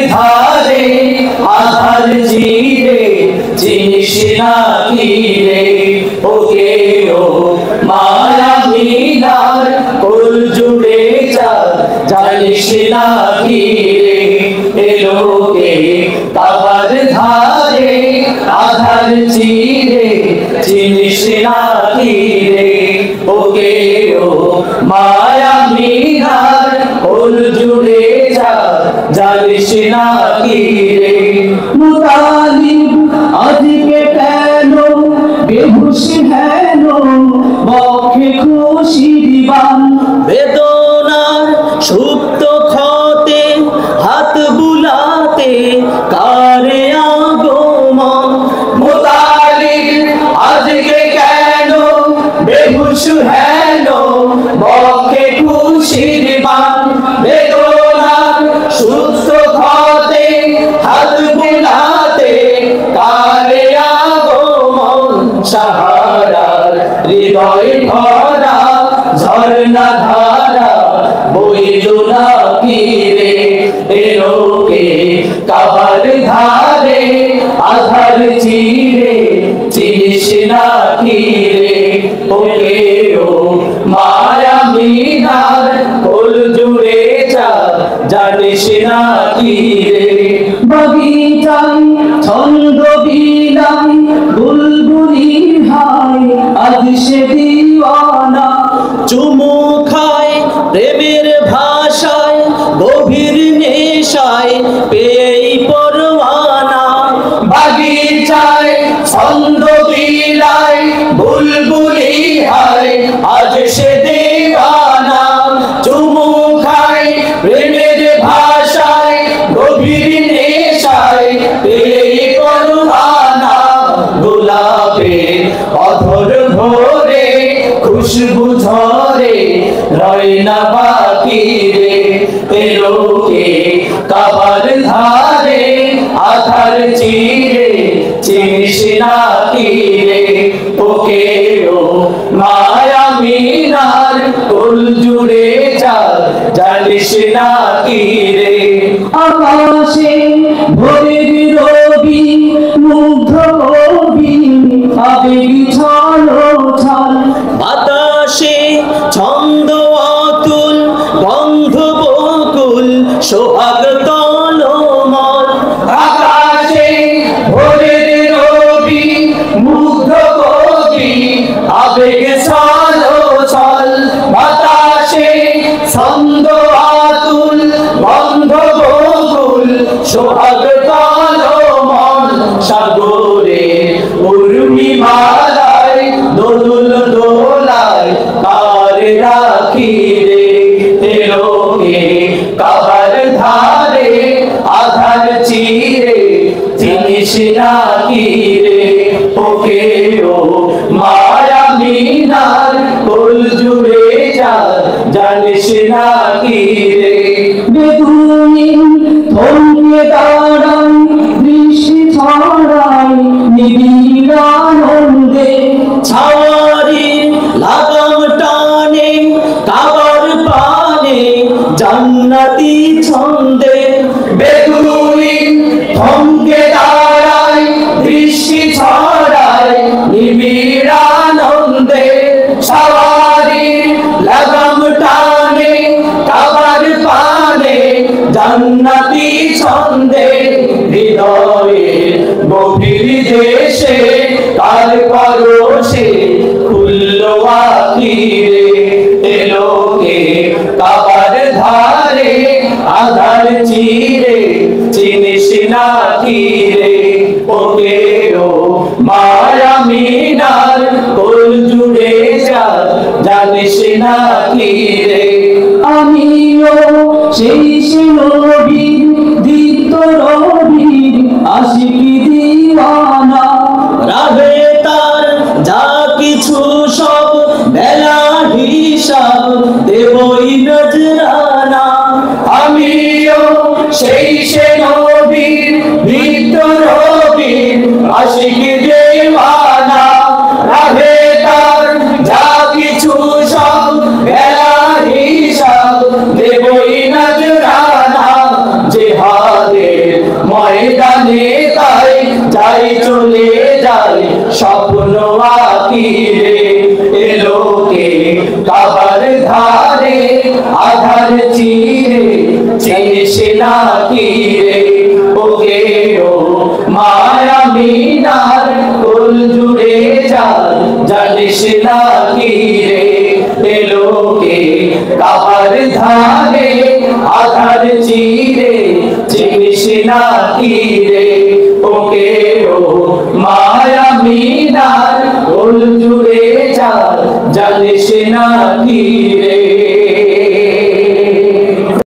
ধারে আধার চিরে চিনিস না কি রে ওকে ও মায়া মিনার কুল জুড়ে জানিস না কি রে এলোকে কাবার ধারে আধার চিরে চিনিস না কি রে ওকে ও মায়া মিনার কুল জুড়ে জানিস না কি রে মুতালিব আজকে কেন বেহুশ হেন বক্ষে খুশির বান বেদনার সুপ্ত ক্ষতে হাত বুলাতে কারে আগমন মুতালিব আজকে কেন বেহুশ হেন বক্ষে খুশির বান বেদনার সুপ্ত ক্ষতে হাত বুলাতে কারে আগমন সাহারার হৃদয় ভরা ঝর্ণা ধারা বইল না কি রে এলোকে কাবার ধারে আধার চিরে চিনিস না কি রে ওকে ও মায়া মিনার কুল জুড়ে জানিস না কি রে বগিচায় ছন্দ বিলায় বুলবুলি হায় আজ সে দিওয়ানা চুমু খায় প্রেমের ভাষায় গভীর নেশায় পেয়েই পরওয়ানা বাগিচায় ছন্দ বিলায় বুলবুলি হায় আজ সে দিওয়ানা চুমু খায় প্রেমের ভাষায় গভীর নেশায় পেয়েই পরওয়ানা গোলাপের অধর ভরে খুশবু ঝরে রয় না বাকি রে এলোকে কাবার ধারে আধার চিরে চিনিস না কি রে ওকে ও মায়া মিনার কুল জুড়ে জানিস না কি রে আকাশে ভোরের রবি মুগ্ধ কবি আবেগ ছলো ছল বাতাসে ছন্দ অতুল গন্ধ বকুল সোহাগ তলমল আকাশে ভোরের রবি মুগ্ধ কবি আবেগ ছলো ছল বাতাসে ছন্দ আতুল গন্ধ বকুল সোহাগ তলমল সাগরে উর্মি মালায় দোদুল দোলায় কার রাখি রে এলোকে কাবার ধারে আধার চিরে জিনিস না কি রে ওকে ও মায়া মিনার কুল জুড়ে জানিস না কি রে বেদুনি থমকে দাঁড়াই দৃষ্টি ছড়াই নিবিড় আনন্দে ছাওয়ারি লাগাম টানে কাবার পানে জান্নাতি ছন্দে বেদুনি থমকে দাঁড়াই দৃষ্টি ছড়াই নিবিড় আনন্দে ছাওয়ারি লাগাম টানে কাবার পানে জান্নাতি ছন্দে হৃদয়ে গভীর দেশে কার পরশে খুললো আখি রে এলোকে কাবার ধারে আধার চিরে চিনিস না কি রে ওকে ও মায়া মিনার কুল জুড়ে জানিস না কি রে আমিও সেই নবীর দীপ্ত রবির আশিকি দিওয়ানা রাবে তার যা কিছু সব বেলা হিসাব দেবই নজরানা আমিও সেই নবীর দীপ্ত রবির আশিকি দিওয়ানা রাবে তার যা কিছু সব বেলা হিসাব দেবই নজরানা জিহাদে তাই চলে যায় স্বপ্ন আঁকিরে এলোকে কাবার ধারে আধার চিরে চিনিস না কি রে ওকে ও মায়া মিনার কোল জুড়ে যায় জানিস না কি রে এলোকে কাবার ধারে আধার চিরে চিনিস না কি রে ওকে ও মায়া মিনার কোল জুড়ে যায় জানিস না কি